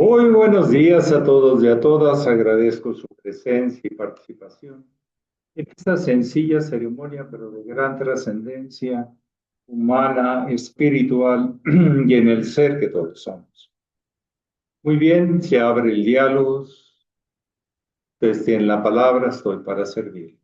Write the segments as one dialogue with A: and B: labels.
A: Muy buenos días a todos y a todas. Agradezco su presencia y participación en esta sencilla ceremonia, pero de gran trascendencia humana, espiritual y en el ser que todos somos. Muy bien, se abre el diálogo. Desde en la palabra estoy para servirles.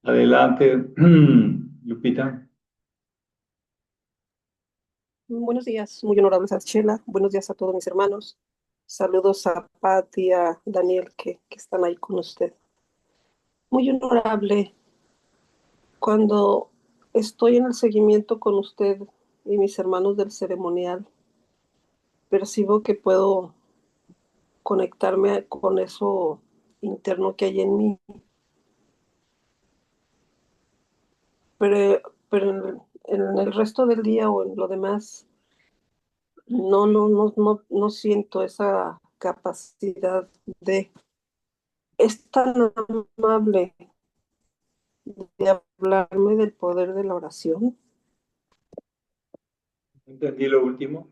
A: Adelante, Lupita.
B: Buenos días, muy honorable Chela. Buenos días a todos mis hermanos. Saludos a Patti, a Daniel, que están ahí con usted. Muy honorable, cuando estoy en el seguimiento con usted y mis hermanos del ceremonial, percibo que puedo conectarme con eso interno que hay en mí, pero en el resto del día o en lo demás, no siento esa capacidad de... Es tan amable de hablarme del poder de la oración,
A: ¿Entendí lo último?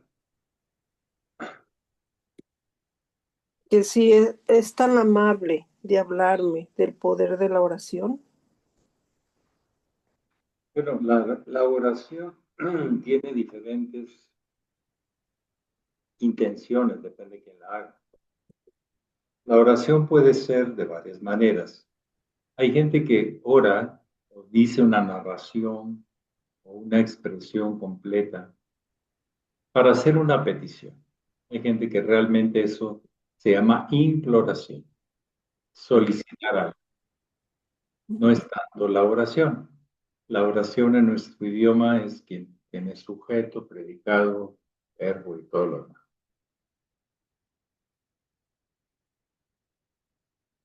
B: que si es tan amable de hablarme del poder de la oración.
A: Bueno, la oración tiene diferentes intenciones, depende de quién la haga. La oración puede ser de varias maneras. Hay gente que ora o dice una narración o una expresión completa para hacer una petición. Hay gente que realmente eso se llama imploración,
B: Ok.
A: solicitar algo. No es tanto la oración. La oración en nuestro idioma es quien tiene sujeto, predicado, verbo y todo lo demás.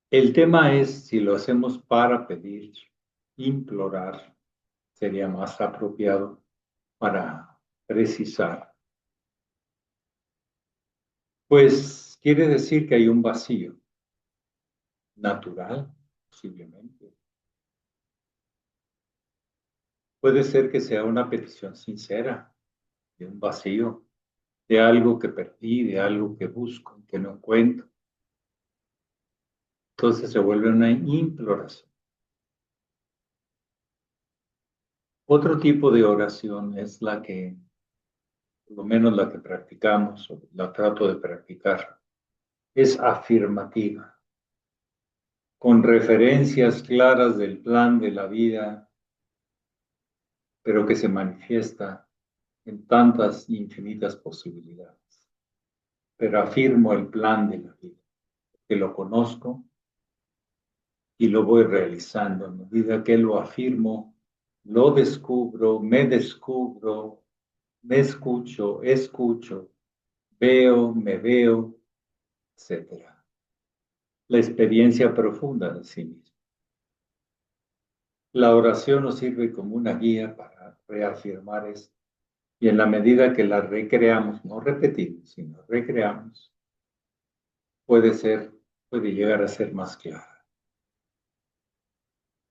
A: El tema es si lo hacemos para pedir, implorar, sería más apropiado para precisar. Pues quiere decir que hay un vacío natural, posiblemente. Puede ser que sea una petición sincera, de un vacío, de algo que perdí, de algo que busco, que no encuentro. Entonces se vuelve una imploración. Otro tipo de oración es la que, por lo menos la que practicamos, o la trato de practicar, es afirmativa, con referencias claras del plan de la vida, pero que se manifiesta en tantas infinitas posibilidades. Pero afirmo el plan de la vida, que lo conozco y lo voy realizando. A medida que lo afirmo, lo descubro, me escucho, veo, me veo, etcétera. La experiencia profunda de sí mismo. La oración nos sirve como una guía para reafirmar esto. Y en la medida que la recreamos, no repetimos, sino recreamos, puede llegar a ser más clara.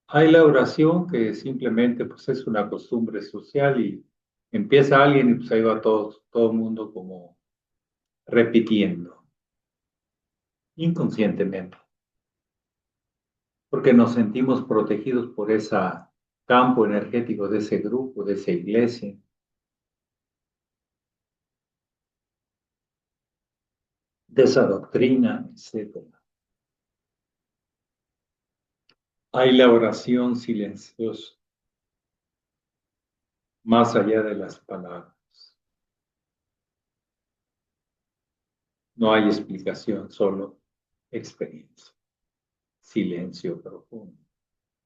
A: Hay la oración que simplemente pues, es una costumbre social y empieza alguien y pues ahí va todo el mundo como repitiendo, inconscientemente, porque nos sentimos protegidos por ese campo energético de ese grupo, de esa iglesia, de esa doctrina, etcétera. Hay la oración silenciosa, más allá de las palabras. No hay explicación, solo experiencia. Silencio profundo,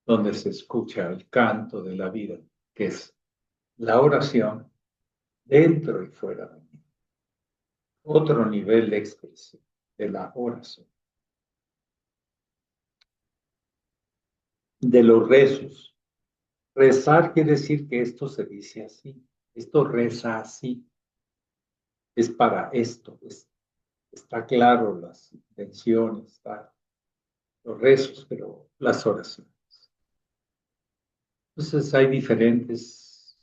A: donde se escucha el canto de la vida, que es la oración dentro y fuera de mí. Otro nivel de expresión de la oración. De los rezos. Rezar quiere decir que esto se dice así, esto reza así, es para esto, Está claro las intenciones, está, los rezos, pero las oraciones. Entonces hay diferentes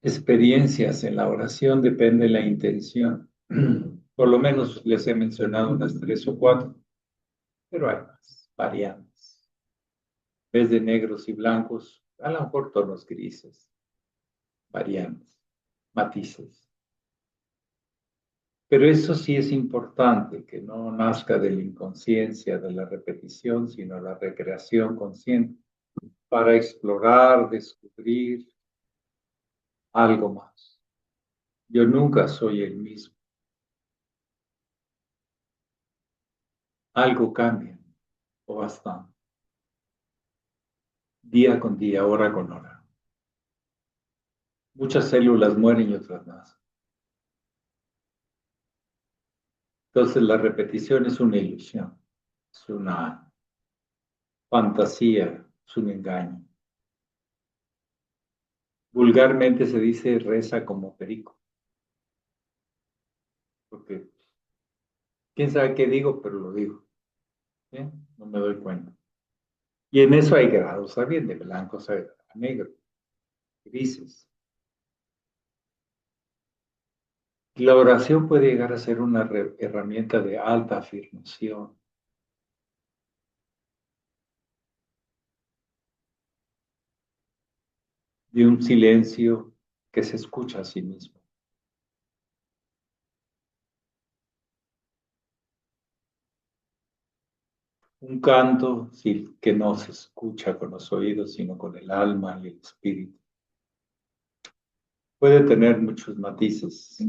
A: experiencias en la oración, depende de la intención. Por lo menos les he mencionado unas 3 o 4, pero hay más variantes. En vez de negros y blancos, a lo mejor tonos grises, variantes, matices. Pero eso sí es importante, que no nazca de la inconsciencia, de la repetición, sino la recreación consciente para explorar, descubrir algo más. Yo nunca soy el mismo. Algo cambia, o bastante, día con día, hora con hora. Muchas células mueren y otras nacen. Entonces la repetición es una ilusión, es una fantasía, es un engaño. Vulgarmente se dice reza como perico, porque quién sabe qué digo, pero lo digo. ¿Eh? No me doy cuenta. Y en eso hay grados, ¿saben? De blancos a negros, grises. La oración puede llegar a ser una herramienta de alta afirmación, de un silencio que se escucha a sí mismo. Un canto sí, que no se escucha con los oídos, sino con el alma y el espíritu. Puede tener muchos matices.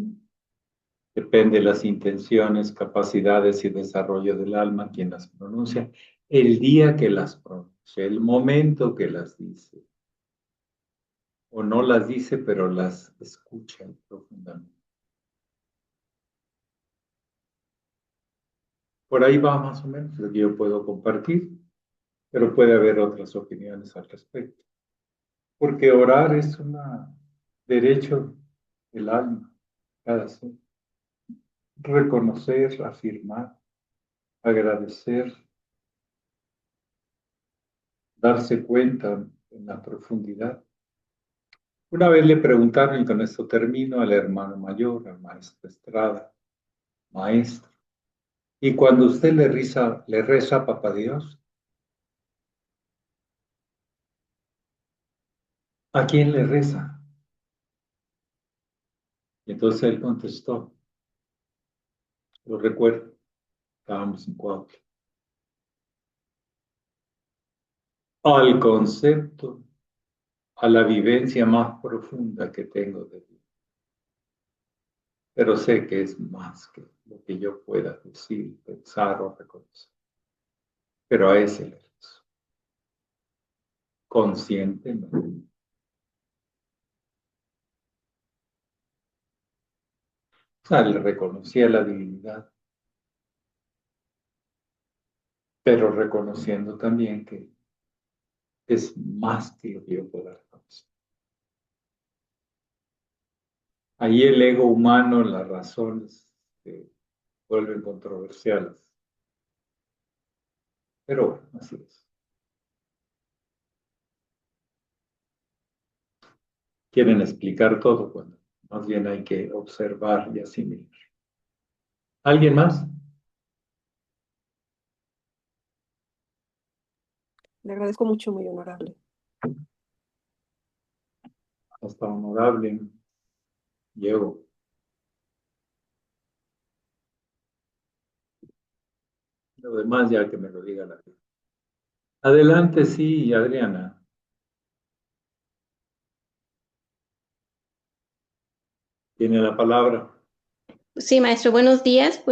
A: Depende de las intenciones, capacidades y desarrollo del alma quien las pronuncia, el día que las pronuncia, el momento que las dice. O no las dice, pero las escucha profundamente. Por ahí va más o menos lo que yo puedo compartir, pero puede haber otras opiniones al respecto. Porque orar es un derecho del alma, cada ser. Reconocer, afirmar, agradecer, darse cuenta en la profundidad. Una vez le preguntaron, y con esto termino, al hermano mayor, al maestro Estrada, maestro, y cuando usted le reza a Papá Dios, ¿a quién le reza? Y entonces él contestó, lo recuerdo, estábamos en Cuautla, al concepto, a la vivencia más profunda que tengo de Dios. Pero sé que es más que lo que yo pueda decir, pensar o reconocer. Pero a ese le rezo, conscientemente. O sea, le reconocía la divinidad, pero reconociendo también que es más que lo que yo pueda reconocer. Ahí el ego humano, las razones se vuelven controversiales. Pero bueno, así es. Quieren explicar todo cuando más bien hay que observar y asimilar. ¿Alguien más?
B: Le agradezco mucho, muy honorable.
A: Hasta honorable. Llego. Lo demás ya que me lo diga la vida. Adelante, sí, Adriana. Tiene la palabra.
C: Sí, maestro, buenos días,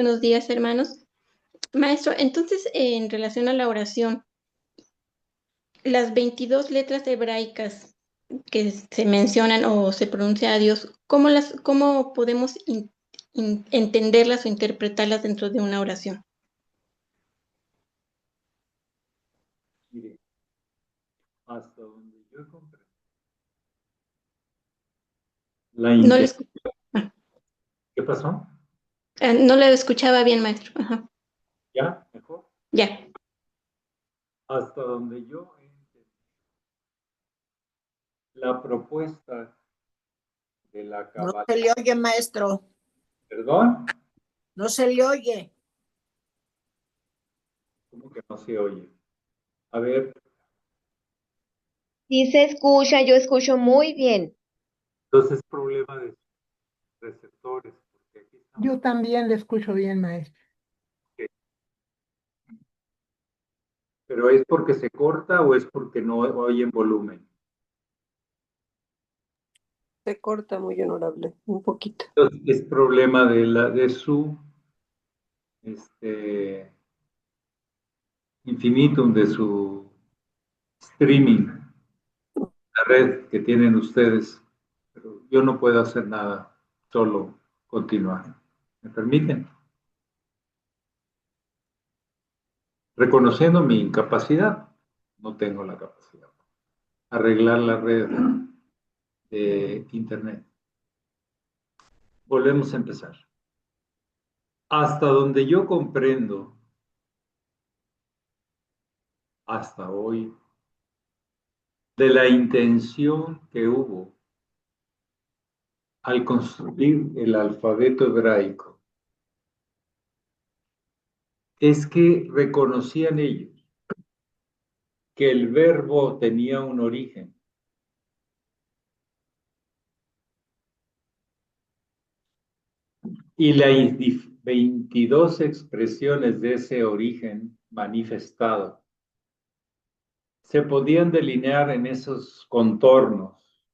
C: hermanos. Maestro, entonces, en relación a la oración, las 22 letras hebraicas que se mencionan o se pronuncia a Dios, cómo podemos entenderlas o interpretarlas dentro de una oración?
A: Mire, hasta donde yo comprendo. La
C: No les...
A: intención. ¿Qué pasó?
C: No lo escuchaba bien, maestro. Ajá.
A: ¿Ya? ¿Mejor?
C: Ya.
A: Hasta donde yo entendí, la propuesta de la
D: No
A: Kabbalah.
D: se le oye, maestro.
A: ¿Perdón?
D: No se le oye.
A: ¿Cómo que no se oye? A ver,
E: Sí se escucha, yo escucho muy bien.
A: entonces problema de receptores, porque aquí estamos.
F: Yo también le escucho bien, maestro.
A: ¿Pero es porque se corta o es porque no oyen volumen?
B: Se corta, muy honorable, un poquito.
A: Entonces, es problema de su infinitum, de su streaming, la red que tienen ustedes. Pero yo no puedo hacer nada, solo continuar. ¿Me permiten? Reconociendo mi incapacidad, no tengo la capacidad. Arreglar la red de Internet. Volvemos a empezar. Hasta donde yo comprendo, hasta hoy, de la intención que hubo al construir el alfabeto hebraico, es que reconocían ellos que el verbo tenía un origen. Y las 22 expresiones de ese origen manifestado se podían delinear en esos contornos,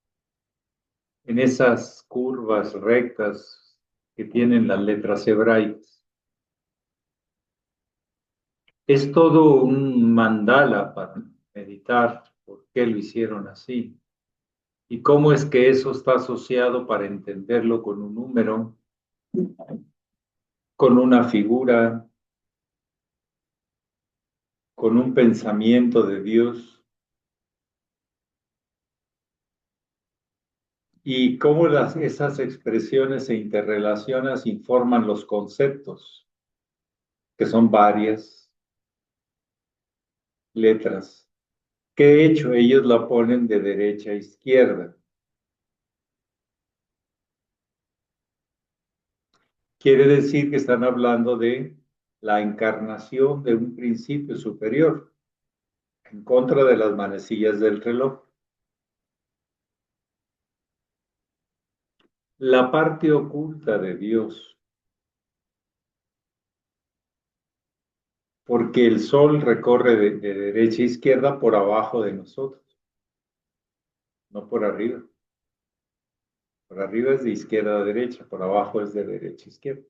A: en esas curvas rectas que tienen las letras hebraicas. Es todo un mandala para meditar por qué lo hicieron así y cómo es que eso está asociado para entenderlo con un número, con una figura, con un pensamiento de Dios, y cómo esas expresiones se interrelacionan y forman los conceptos, que son varias letras, que de hecho ellos la ponen de derecha a izquierda. Quiere decir que están hablando de la encarnación de un principio superior, en contra de las manecillas del reloj. La parte oculta de Dios, porque el sol recorre de derecha a izquierda por abajo de nosotros, no por arriba. Por arriba es de izquierda a derecha, por abajo es de derecha a izquierda.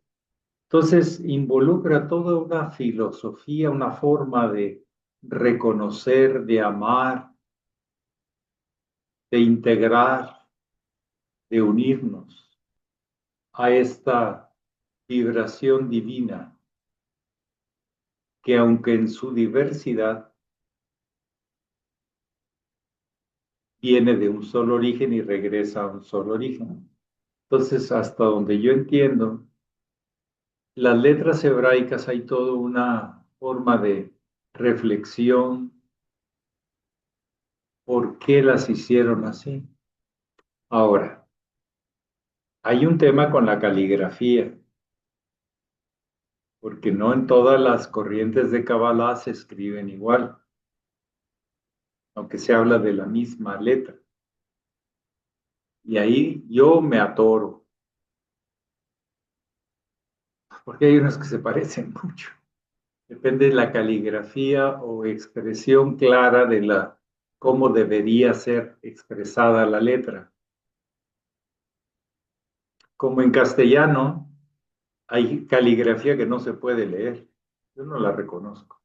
A: Entonces, involucra toda una filosofía, una forma de reconocer, de amar, de integrar, de unirnos a esta vibración divina que aunque en su diversidad viene de un solo origen y regresa a un solo origen. Entonces, hasta donde yo entiendo, las letras hebraicas hay toda una forma de reflexión, por qué las hicieron así. Ahora, hay un tema con la caligrafía, porque no en todas las corrientes de Kabbalah se escriben igual, aunque se habla de la misma letra. Y ahí yo me atoro, porque hay unos que se parecen mucho. Depende de la caligrafía o expresión clara de cómo debería ser expresada la letra. Como en castellano, hay caligrafía que no se puede leer. Yo no la reconozco.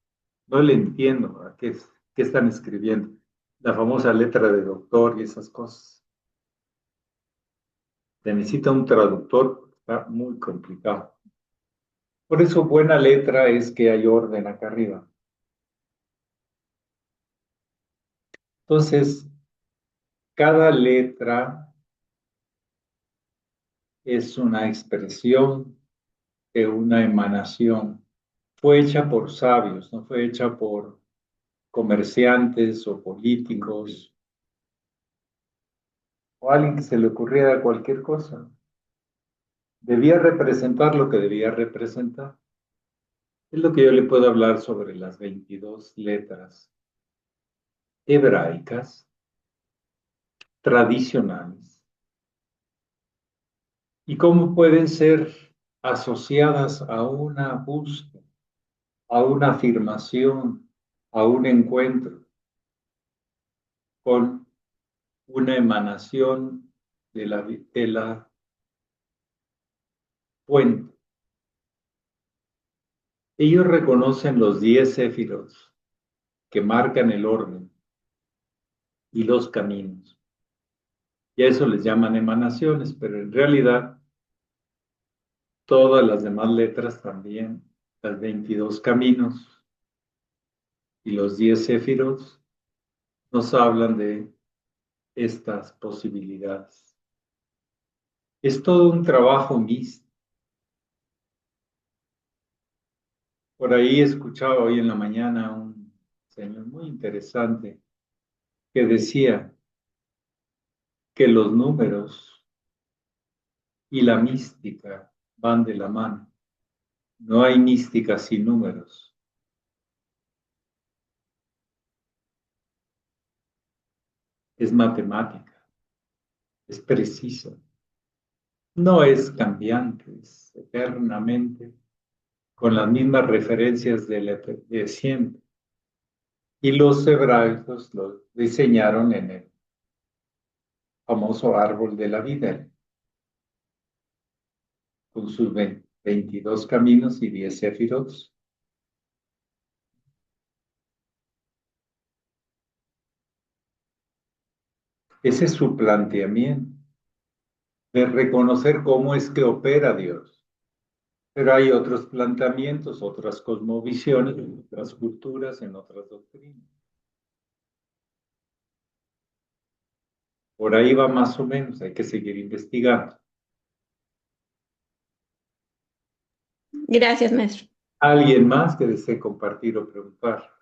A: No le entiendo a qué están escribiendo. La famosa letra de doctor y esas cosas. Se necesita un traductor, está muy complicado. Por eso buena letra es que hay orden acá arriba. Entonces, cada letra es una expresión de una emanación. Fue hecha por sabios, no fue hecha por comerciantes o políticos o alguien que se le ocurriera cualquier cosa. Debía representar lo que debía representar. Es lo que yo le puedo hablar sobre las 22 letras hebraicas tradicionales y cómo pueden ser asociadas a una búsqueda, a una afirmación, a un encuentro con una emanación de la fuente. Ellos reconocen los 10 céfiros que marcan el orden y los caminos. Y a eso les llaman emanaciones, pero en realidad todas las demás letras también, las 22 caminos y los 10 céfiros, nos hablan de estas posibilidades. Es todo un trabajo místico. Por ahí escuchaba hoy en la mañana a un señor muy interesante que decía que los números y la mística van de la mano. No hay mística sin números. Es matemática, es precisa. No es cambiante, es eternamente con las mismas referencias de siempre. Y los hebraicos lo diseñaron en el famoso árbol de la vida, con sus 22 caminos y 10 céfiros. Ese es su planteamiento, de reconocer cómo es que opera Dios. Pero hay otros planteamientos, otras cosmovisiones, en otras culturas, en otras doctrinas. Por ahí va más o menos, hay que seguir investigando.
C: Gracias, maestro.
A: ¿Alguien más que desee compartir o preguntar?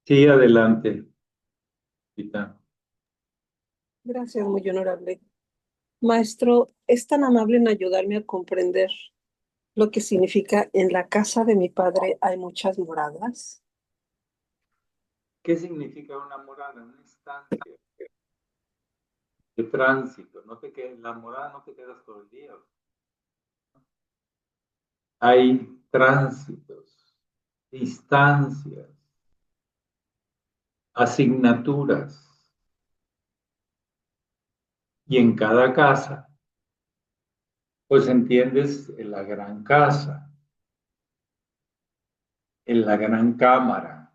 A: Sí, adelante, Tita.
B: Gracias, muy honorable. Maestro, ¿es tan amable en ayudarme a comprender lo que significa en la casa de mi padre hay muchas moradas?
A: ¿Qué significa una morada? Una estancia de tránsito. No te quedes, la morada no te quedas todo el día. Hay tránsitos, instancias, asignaturas. Y en cada casa, pues entiendes en la gran casa, en la gran cámara,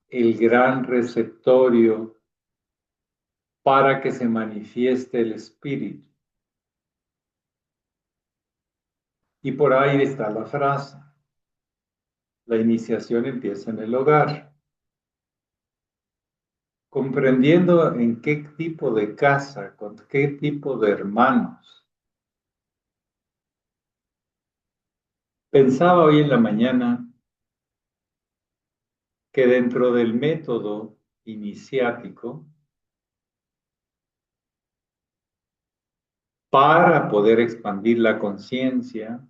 A: el gran receptorio para que se manifieste el espíritu. Y por ahí está la frase. La iniciación empieza en el hogar. Comprendiendo en qué tipo de casa, con qué tipo de hermanos. Pensaba hoy en la mañana que dentro del método iniciático, para poder expandir la conciencia,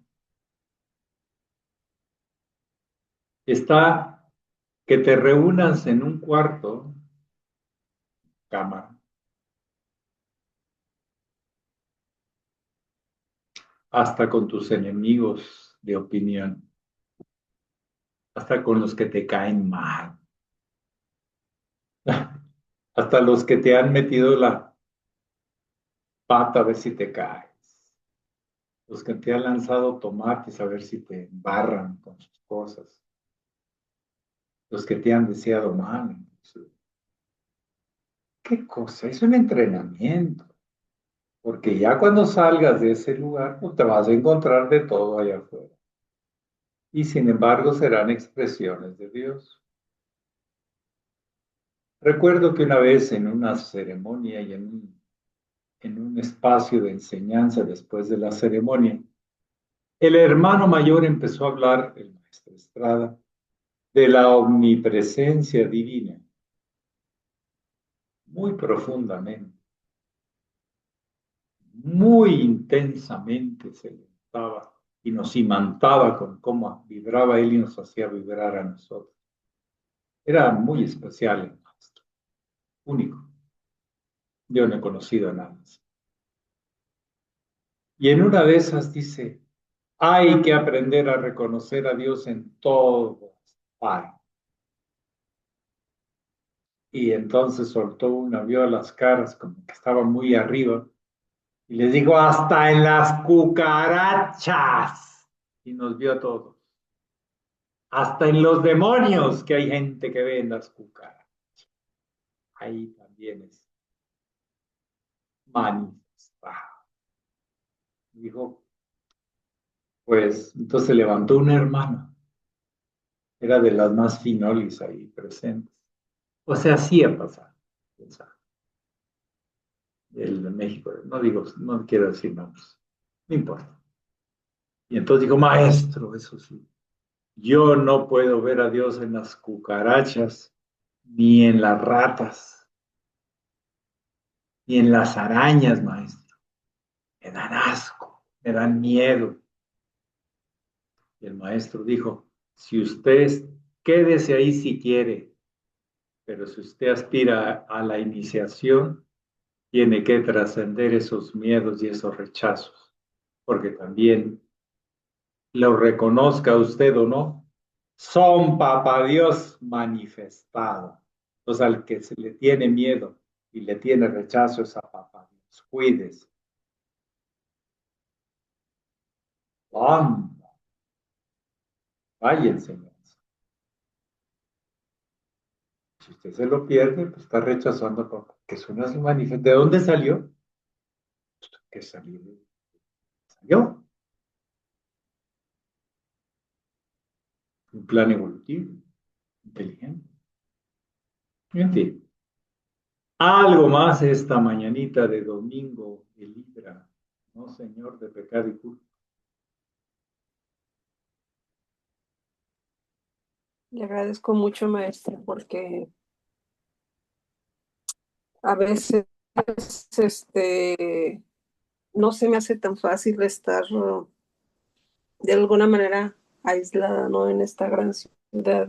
A: está que te reúnas en un cuarto, cama, hasta con tus enemigos de opinión, hasta con los que te caen mal, hasta los que te han metido la pata a ver si te caes, los que te han lanzado tomates a ver si te embarran con sus cosas. los que te han deseado mal. ¿Qué cosa? Es un entrenamiento, porque ya cuando salgas de ese lugar, pues te vas a encontrar de todo allá afuera. Y sin embargo serán expresiones de Dios. Recuerdo que una vez en una ceremonia y en un espacio de enseñanza después de la ceremonia, el hermano mayor empezó a hablar, el maestro Estrada, de la omnipresencia divina, muy profundamente, muy intensamente se le notaba y nos imantaba con cómo vibraba él y nos hacía vibrar a nosotros. Era muy especial el maestro, único. Yo no he conocido a nadie. Y en una de esas dice, hay que aprender a reconocer a Dios en todo partes. Y entonces soltó una, vio las caras como que estaba muy arriba, y les dijo, hasta en las cucarachas. Y nos vio a todos. Hasta en los demonios, que hay gente que ve en las cucarachas. Ahí también es manifestado. Dijo, pues, entonces levantó una hermana. Era de las más finolis ahí presentes. O sea, hacía pasar. El de México, no digo, no quiero decir nombres, no importa. Y entonces dijo, maestro, eso sí, yo no puedo ver a Dios en las cucarachas, ni en las ratas, ni en las arañas, maestro. Me dan asco, me dan miedo. Y el maestro dijo, si usted quédese ahí si quiere, pero si usted aspira a la iniciación, tiene que trascender esos miedos y esos rechazos, porque también lo reconozca usted o no, son papá Dios manifestado. Entonces, al que se le tiene miedo y le tiene rechazo es a papá Dios. Cuídese. ¡Anda! Vaya enseñanza. Si usted se lo pierde, pues está rechazando a papá. Que eso no se manifiesta. ¿De dónde salió? Que salió. Salió. Un plan evolutivo, inteligente. En fin. Algo más esta mañanita de domingo de Libra, ¿no, señor de pecado y culpa?
B: Le agradezco mucho, maestra, porque a veces no se me hace tan fácil estar de alguna manera aislada, ¿no? En esta gran ciudad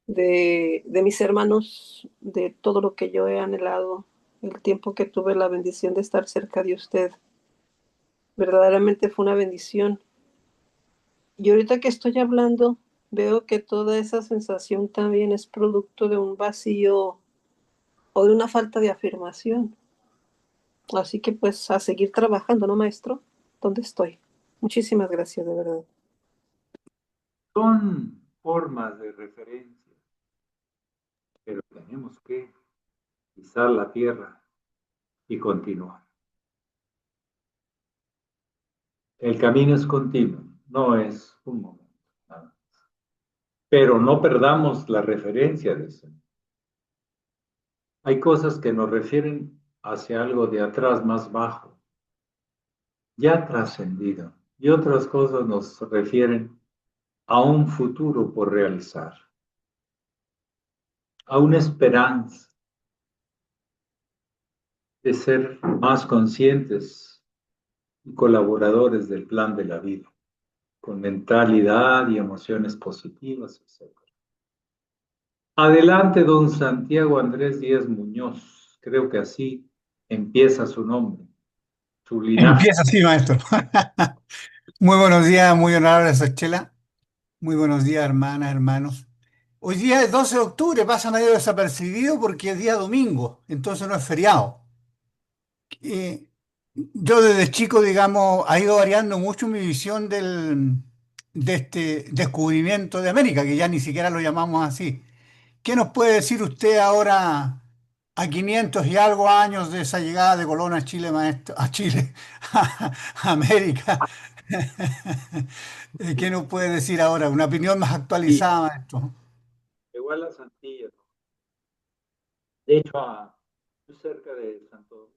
B: de mis hermanos, de todo lo que yo he anhelado, el tiempo que tuve la bendición de estar cerca de usted. Verdaderamente fue una bendición. Y ahorita que estoy hablando, veo que toda esa sensación también es producto de un vacío o de una falta de afirmación. Así que pues a seguir trabajando, ¿no, maestro? ¿Dónde estoy? Muchísimas gracias, de verdad.
A: Son formas de referencia, pero tenemos que pisar la tierra y continuar. El camino es continuo, no es un momento, nada más. Pero no perdamos la referencia de eso. Hay cosas que nos refieren hacia algo de atrás más bajo, ya trascendido, y otras cosas nos refieren a un futuro por realizar, a una esperanza de ser más conscientes y colaboradores del plan de la vida, con mentalidad y emociones positivas, etc. Adelante, don Santiago Andrés Díaz Muñoz. Creo que así empieza su nombre, su linaje.
G: Empieza así, maestro. Muy buenos días, muy honorable Sachela. Muy buenos días, hermanas, hermanos. Hoy día es 12 de octubre, pasa medio desapercibido porque es día domingo, entonces no es feriado. Yo desde chico, digamos, ha ido variando mucho mi visión de este descubrimiento de América, que ya ni siquiera lo llamamos así. ¿Qué nos puede decir usted ahora, a 500 y algo años de esa llegada de Colón a Chile, maestro, a Chile, a América? ¿Qué nos puede decir ahora? Una opinión más
A: Y
G: actualizada, maestro.
A: llegó a las Antillas, ¿no? De hecho, muy cerca de Santo.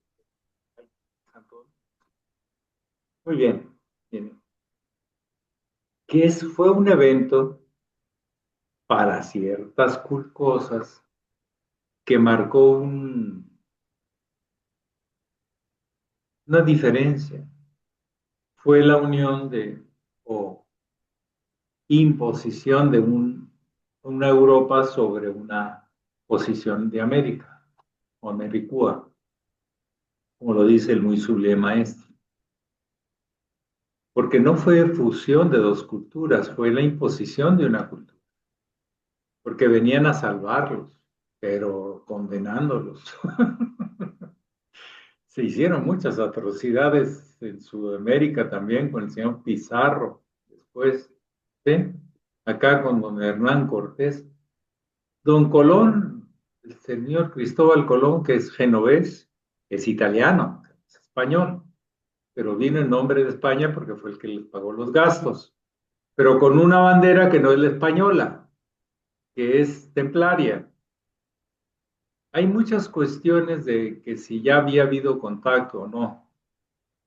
A: Muy bien. Bien. Fue un evento para ciertas cosas que marcó una diferencia. Fue la unión o imposición de una Europa sobre una posición de América, o Americúa, como lo dice el muy sublime maestro. Porque no fue fusión de dos culturas, fue la imposición de una cultura. Porque venían a salvarlos, pero condenándolos. Se hicieron muchas atrocidades en Sudamérica también con el señor Pizarro, después, ¿sí? Acá con don Hernán Cortés. Don Colón, el señor Cristóbal Colón, que es genovés, es italiano, es español, pero vino en nombre de España porque fue el que les pagó los gastos, pero con una bandera que no es la española, que es templaria. Hay muchas cuestiones de que si ya había habido contacto o no,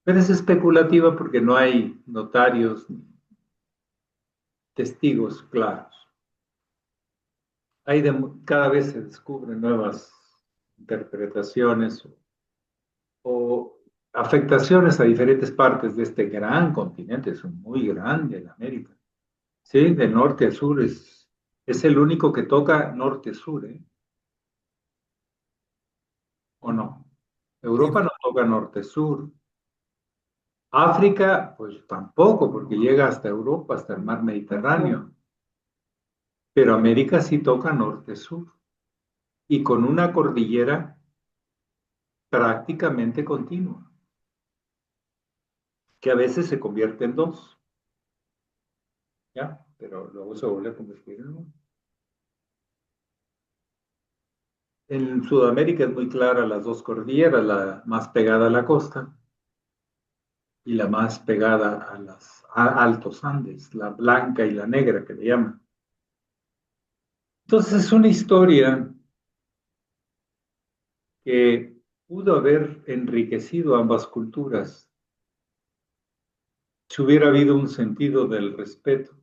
A: pero es especulativa porque no hay notarios ni testigos claros. Cada vez se descubren nuevas interpretaciones o afectaciones a diferentes partes de este gran continente, es muy grande en América. Sí, de norte a sur es el único que toca norte-sur, ¿eh? ¿O no?
G: Sí,
A: Europa no toca norte-sur. África, pues tampoco, porque llega hasta Europa, hasta el mar Mediterráneo. Pero América sí toca norte-sur y con una cordillera prácticamente continua, que a veces se convierte en dos, ¿ya? Pero luego se vuelve a convertir en uno. En Sudamérica es muy clara las dos cordilleras, la más pegada a la costa y la más pegada a los altos Andes, la blanca y la negra que le llaman. Entonces es una historia que pudo haber enriquecido ambas culturas si hubiera habido un sentido del respeto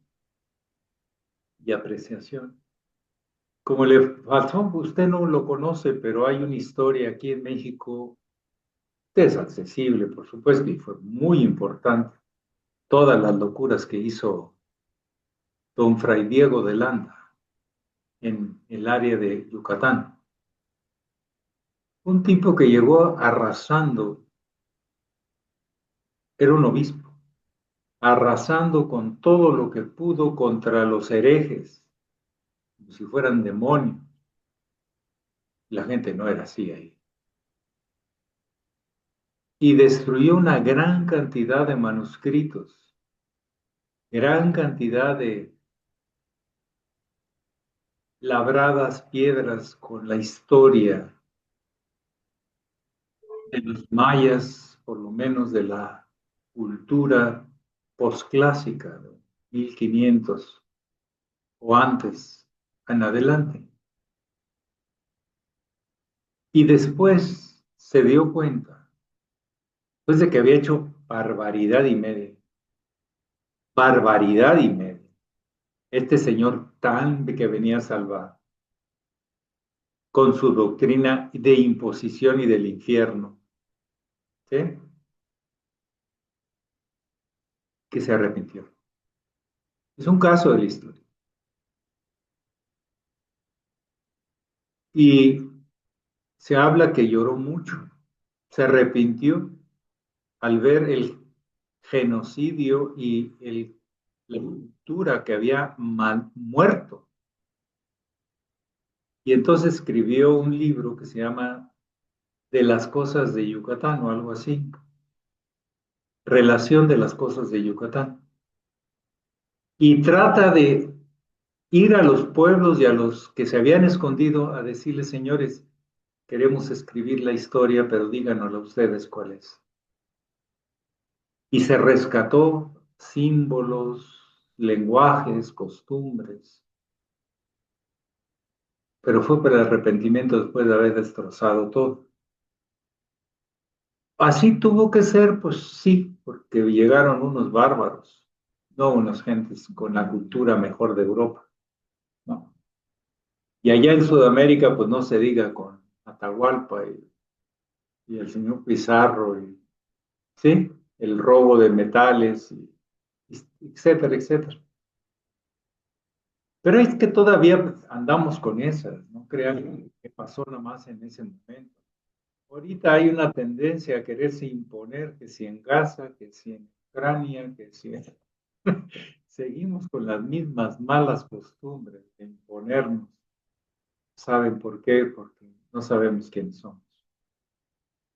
A: y apreciación. Como le faltó, usted no lo conoce, pero hay una historia aquí en México, es accesible, por supuesto, y fue muy importante. Todas las locuras que hizo don Fray Diego de Landa en el área de Yucatán. Un tipo que llegó arrasando, era un obispo, arrasando con todo lo que pudo contra los herejes, como si fueran demonios. La gente no era así ahí. Y destruyó una gran cantidad de manuscritos, gran cantidad de labradas piedras con la historia de los mayas, por lo menos de la cultura posclásica, de 1500 o antes en adelante. Y después se dio cuenta, después de que había hecho barbaridad y media, este señor tan que venía a salvar, con su doctrina de imposición y del infierno, ¿sí? Que se arrepintió. Es un caso de la historia. Y se habla que lloró mucho, se arrepintió al ver el genocidio y la cultura que había muerto. Y entonces escribió un libro que se llama De las cosas de Yucatán o algo así, Relación de las cosas de Yucatán. y trata de ir a los pueblos y a los que se habían escondido a decirles, señores, queremos escribir la historia, pero díganosla ustedes cuál es. Y se rescató símbolos, lenguajes, costumbres, pero fue por el arrepentimiento después de haber destrozado todo. Así tuvo que ser, pues sí, porque llegaron unos bárbaros, no unas gentes con la cultura mejor de Europa, ¿no? Y allá en Sudamérica, pues no se diga con Atahualpa y el señor Pizarro, y, ¿sí? El robo de metales, etcétera, etcétera. Pero es que todavía andamos con esas, no crean que pasó nada más en ese momento. Ahorita hay una tendencia a quererse imponer que si en Gaza, que si en Ucrania, que si en... Seguimos con las mismas malas costumbres de imponernos. ¿Saben por qué? Porque no sabemos quiénes somos.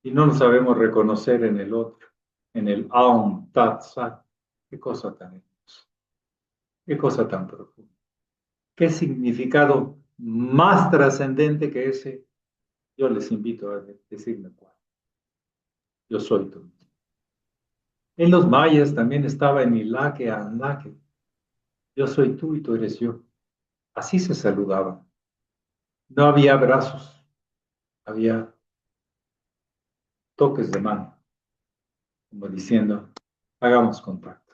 A: Y no nos sabemos reconocer en el otro, en el Aum Tat Sat. Qué cosa tan hermosa, qué cosa tan profunda. Qué significado más trascendente que ese. Yo les invito a decirme cuál. Yo soy tú. En los mayas también estaba en Ilaque, Anlaque. Yo soy tú y tú eres yo. Así se saludaban. No había abrazos, había toques de mano, como diciendo, hagamos contacto.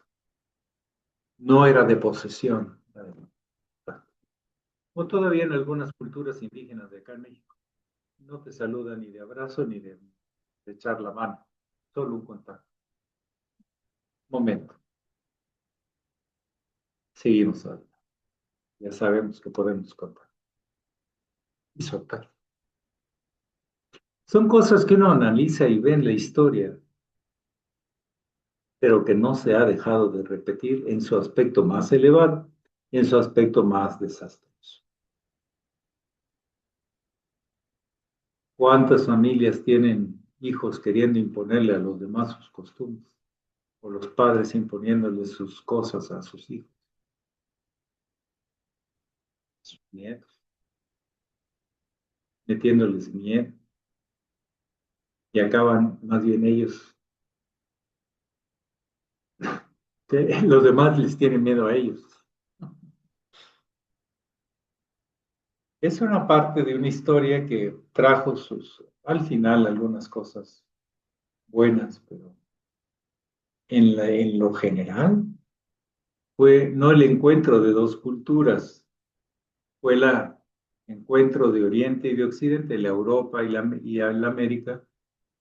A: No era de posesión. Era de contacto. O todavía en algunas culturas indígenas de acá en México. No te saludan ni de abrazo ni de echar la mano. Solo un contacto. Momento. Seguimos hablando. Ya sabemos que podemos contar y soltar. Son cosas que uno analiza y ve en la historia, pero que no se ha dejado de repetir en su aspecto más elevado y en su aspecto más desastroso. ¿Cuántas familias tienen hijos queriendo imponerle a los demás sus costumbres? O los padres imponiéndoles sus cosas a sus hijos, a sus nietos, metiéndoles miedo. Y acaban más bien ellos, que los demás les tienen miedo a ellos. Es una parte de una historia que trajo al final algunas cosas buenas, pero en lo general fue no el encuentro de dos culturas, fue el encuentro de Oriente y de Occidente, la Europa y la América,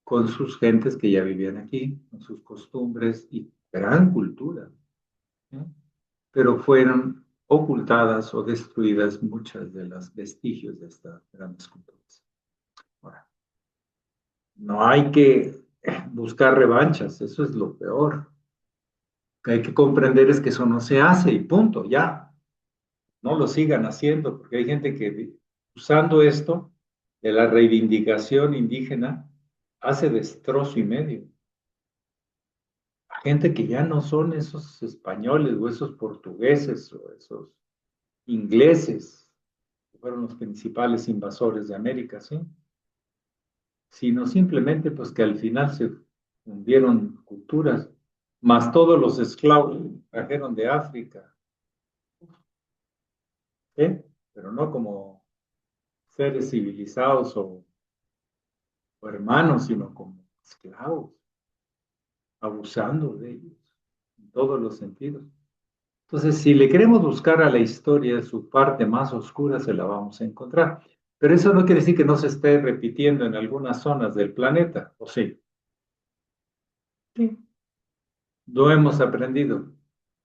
A: con sus gentes que ya vivían aquí, con sus costumbres y gran cultura, ¿no? Pero fueron ocultadas o destruidas muchas de las vestigios de estas grandes culturas. Ahora, no hay que buscar revanchas, eso es lo peor. Lo que hay que comprender es que eso no se hace y punto, ya. No lo sigan haciendo, porque hay gente que usando esto de la reivindicación indígena hace destrozo y medio. A gente que ya no son esos españoles o esos portugueses o esos ingleses, que fueron los principales invasores de América, ¿sí? Sino simplemente pues que al final se fundieron culturas, más todos los esclavos que trajeron de África, ¿eh? Pero no como seres civilizados o hermanos, sino como esclavos, abusando de ellos en todos los sentidos. Entonces, si le queremos buscar a la historia su parte más oscura, se la vamos a encontrar. Pero eso no quiere decir que no se esté repitiendo en algunas zonas del planeta, ¿o sí? Sí. Lo hemos aprendido.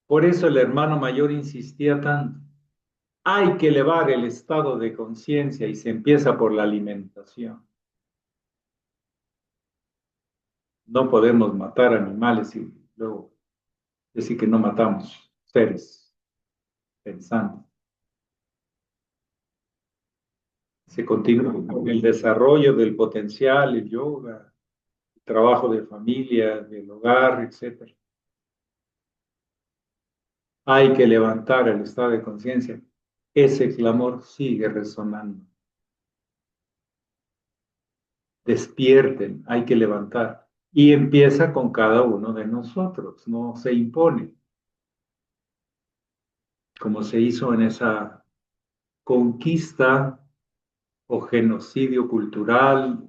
A: Por eso el hermano mayor insistía tanto. Hay que elevar el estado de conciencia y se empieza por la alimentación. No podemos matar animales y luego decir que no matamos seres pensantes. Se continúa con el desarrollo del potencial, el yoga, el trabajo de familia, del hogar, etc. Hay que levantar el estado de conciencia. Ese clamor sigue resonando. Despierten, hay que levantar. Y empieza con cada uno de nosotros, no se impone, como se hizo en esa conquista o genocidio cultural.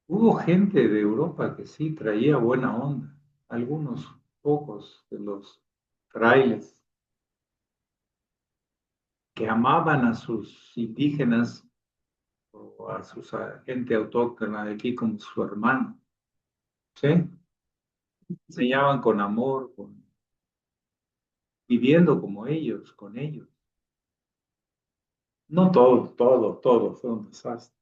A: Hubo gente de Europa que sí traía buena onda, algunos pocos de los frailes que amaban a sus indígenas o a su gente autóctona de aquí como su hermano, ¿sí? Enseñaban con amor, viviendo como ellos, con ellos. No todo fue un desastre.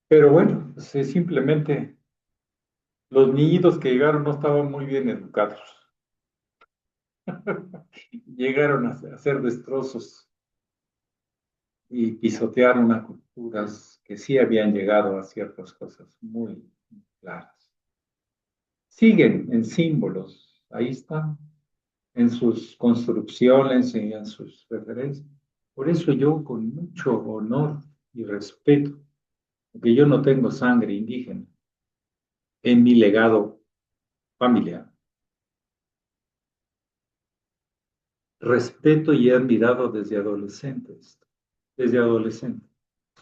A: Pero bueno, pues, simplemente los niñitos que llegaron no estaban muy bien educados. Llegaron a hacer destrozos y pisotearon a culturas que sí habían llegado a ciertas cosas muy claras. Siguen en símbolos, ahí están, en sus construcciones y en sus referencias. Por eso yo con mucho honor y respeto, porque yo no tengo sangre indígena en mi legado familiar, respeto y he admirado desde adolescente,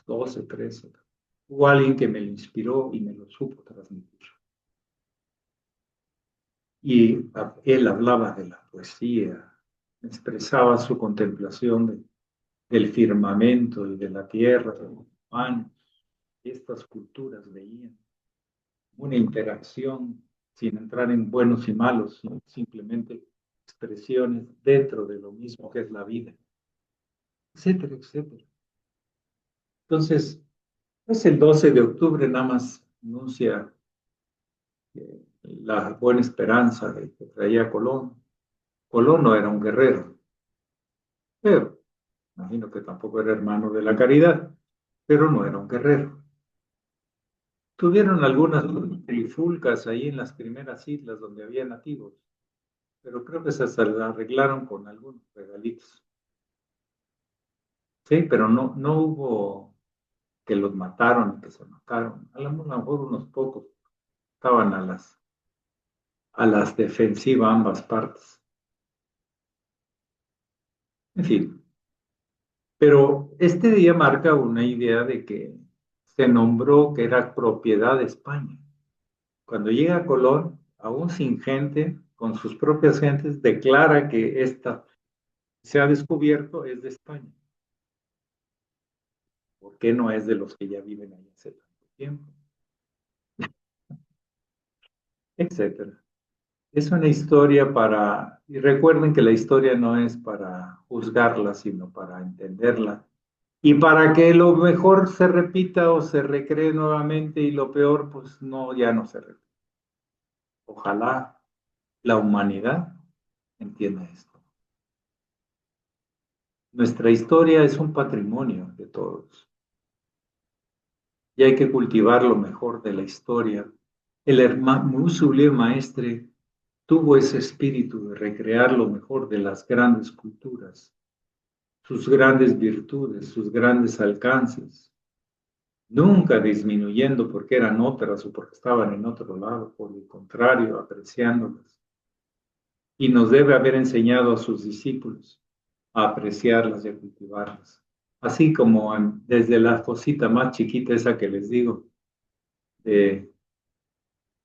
A: 12, 13. Hubo alguien que me lo inspiró y me lo supo transmitir. Y él hablaba de la poesía, expresaba su contemplación del firmamento y de la tierra, de los humanos. Estas culturas veían una interacción sin entrar en buenos y malos, sino simplemente expresiones dentro de lo mismo que es la vida, etcétera, etcétera. Entonces, pues el 12 de octubre nada más anuncia la buena esperanza de que traía Colón. Colón no era un guerrero, pero imagino que tampoco era hermano de la caridad, pero no era un guerrero. Tuvieron algunas trifulcas ahí en las primeras islas donde había nativos, pero creo que se arreglaron con algunos regalitos. Sí, pero no hubo que los mataron, que se mataron. A lo mejor unos pocos estaban a las defensivas ambas partes. En fin, pero este día marca una idea de que se nombró que era propiedad de España. Cuando llega Colón, aún sin gente, con sus propias gentes, declara que esta se ha descubierto es de España. ¿Por qué no es de los que ya viven ahí hace tanto tiempo? Etcétera. Es una historia y recuerden que la historia no es para juzgarla, sino para entenderla. Y para que lo mejor se repita o se recree nuevamente y lo peor, pues no, ya no se repite. Ojalá la humanidad entienda esto. Nuestra historia es un patrimonio de todos y hay que cultivar lo mejor de la historia. El hermano Musule Maestre tuvo ese espíritu de recrear lo mejor de las grandes culturas, sus grandes virtudes, sus grandes alcances, nunca disminuyendo porque eran otras o porque estaban en otro lado, por el contrario, apreciándolas. Y nos debe haber enseñado a sus discípulos a apreciarlas y a cultivarlas. Así como desde la cosita más chiquita, esa que les digo, de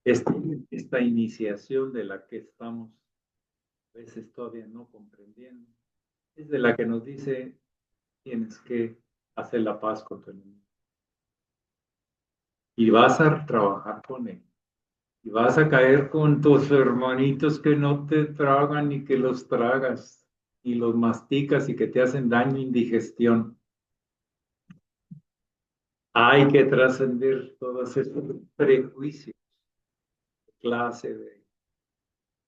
A: esta iniciación de la que estamos a veces todavía no comprendiendo, es de la que nos dice, tienes que hacer la paz con tu enemigo. Y vas a trabajar con él. Y vas a caer con tus hermanitos que no te tragan ni que los tragas, y los masticas y que te hacen daño, indigestión. Hay que trascender todos esos prejuicios, clase de...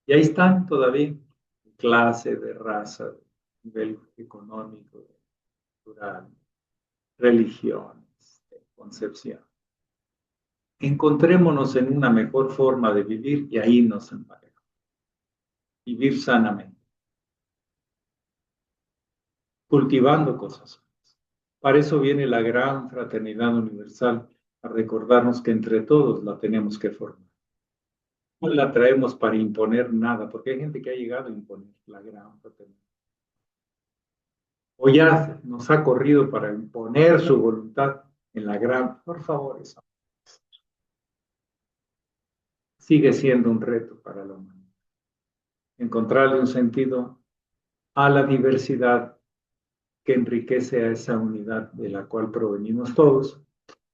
A: Y ahí están todavía, clase de raza, de nivel económico, cultural, religión, concepción. encontrémonos en una mejor forma de vivir y ahí nos emparejamos. Vivir sanamente, cultivando cosas. Para eso viene la gran fraternidad universal, a recordarnos que entre todos la tenemos que formar. No la traemos para imponer nada, porque hay gente que ha llegado a imponer la gran fraternidad. O ya nos ha corrido para imponer su voluntad en la gran, por favor, eso sigue siendo un reto para la humanidad. Encontrarle un sentido a la diversidad que enriquece a esa unidad de la cual provenimos todos.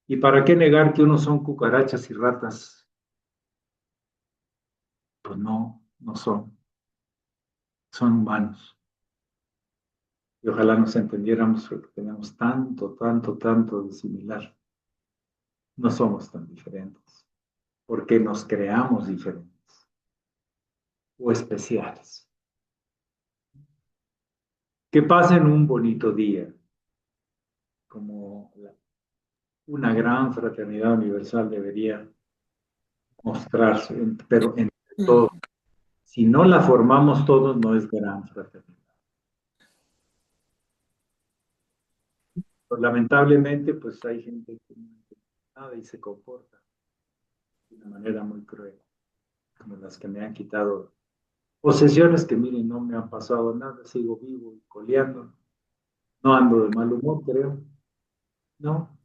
A: ¿Y para qué negar que unos son cucarachas y ratas? Pues no, no son. Son humanos. Y ojalá nos entendiéramos porque tenemos tanto, tanto, tanto de similar. No somos tan diferentes, porque nos creamos diferentes o especiales. Que pasen un bonito día, como una gran fraternidad universal debería mostrarse, pero entre todos. Si no la formamos todos, no es gran fraternidad. Pues, lamentablemente, pues hay gente que no entiende nada y se comporta de una manera muy cruel, como las que me han quitado posesiones que, miren, no me han pasado nada, sigo vivo y coleando, no ando de mal humor, creo, no,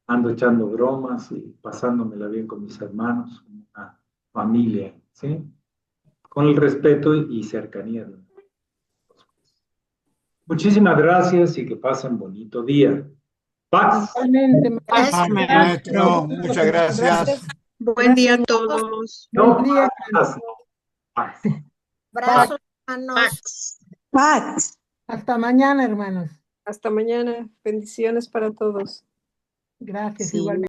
A: ando echando bromas y pasándomela bien con mis hermanos, como una familia, ¿sí? Con el respeto y cercanía. Muchísimas gracias y que pasen bonito día. Paz.
F: Igualmente,
D: Maestro,
G: Maestro, muchas gracias.
H: Buen día a
D: gracias.
H: todos.
A: No
F: Buen día.
A: paz. Paz.
D: Abrazos, hermanos.
H: Pax.
C: Pax.
F: Hasta mañana, hermanos.
B: Hasta mañana. Bendiciones para todos.
F: Gracias,
H: Sí.
F: igualmente.